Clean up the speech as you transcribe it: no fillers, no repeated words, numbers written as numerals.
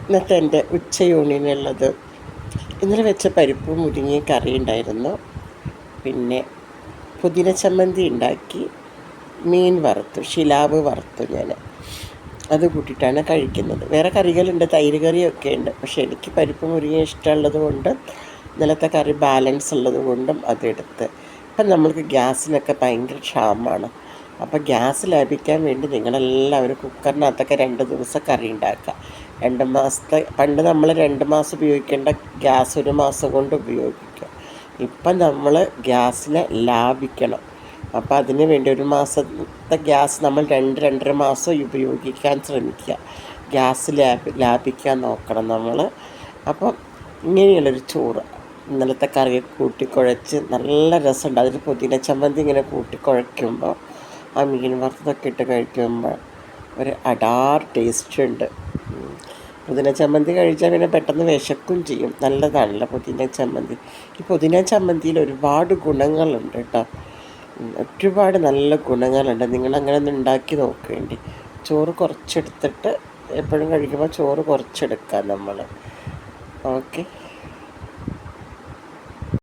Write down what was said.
ഇന്നത്തെ എൻ്റെ ഉച്ചയൂണിനുള്ളത് ഇന്നലെ വെച്ച പരിപ്പ് മുരിങ്ങ കറി ഉണ്ടായിരുന്നു. പിന്നെ പുതിന ചമ്മന്തി ഉണ്ടാക്കി, മീൻ വറുത്തു, ശിലാവ് വറുത്തു. ഞാൻ അത് കൂട്ടിയിട്ടാണ് കഴിക്കുന്നത്. വേറെ കറികളുണ്ട്, തൈര് കറിയൊക്കെ ഉണ്ട്. പക്ഷേ എനിക്ക് പരിപ്പ് മുരിങ്ങ ഇഷ്ടമുള്ളത് കൊണ്ട്, ഇന്നലത്തെ കറി ബാലൻസ് ഉള്ളത് കൊണ്ടും അതെടുത്ത്. ഇപ്പം നമ്മൾക്ക് ഗ്യാസിനൊക്കെ ഭയങ്കര ക്ഷാമമാണ്. അപ്പോൾ ഗ്യാസ് ലാഭിക്കാൻ വേണ്ടി നിങ്ങളെല്ലാവരും കുക്കറിനകത്തൊക്കെ 2 ദിവസം കറി ഉണ്ടാക്കുക. 2 മാസത്തെ പണ്ട് നമ്മൾ 2 മാസം ഉപയോഗിക്കേണ്ട ഗ്യാസ് 1 മാസം കൊണ്ട് ഉപയോഗിക്കുക. ഇപ്പം നമ്മൾ ഗ്യാസിനെ ലാഭിക്കണം. അപ്പോൾ അതിന് വേണ്ടി 1 മാസത്തെ ഗ്യാസ് നമ്മൾ 2-2.5 മാസം ഉപയോഗിക്കാൻ ശ്രമിക്കുക. ഗ്യാസ് ലാഭിക്കാൻ നോക്കണം നമ്മൾ. അപ്പം ഇങ്ങനെയുള്ളൊരു ചോറ് ഇന്നലത്തെ കറിയൊക്കെ കൂട്ടിക്കുഴച്ച് നല്ല രസമുണ്ട്. അതിൽ പുതിന ചമ്മന്തി ഇങ്ങനെ കൂട്ടിക്കുഴയ്ക്കുമ്പോൾ ആ മീൻ വറുത്തതൊക്കെ ഇട്ട് കഴിക്കുമ്പോൾ ഒരു അടാർ ടേസ്റ്റ് ഉണ്ട്. പുതിന ചമ്മന്തി കഴിച്ചാൽ പിന്നെ പെട്ടെന്ന് വിശക്കും ചെയ്യും. നല്ലതാണല്ലോ പുതിന ചമ്മന്തി. ഈ പുതിന ചമ്മന്തിയിൽ ഒരുപാട് ഗുണങ്ങളുണ്ട് കേട്ടോ. ഒരുപാട് നല്ല ഗുണങ്ങളുണ്ട്. നിങ്ങളങ്ങനെ ഒന്ന് ഉണ്ടാക്കി നോക്കേണ്ടി. ചോറ് കുറച്ചെടുത്തിട്ട് എപ്പോഴും കഴിക്കുമ്പോൾ ചോറ് കുറച്ചെടുക്കാം നമ്മൾ. ഓക്കെ.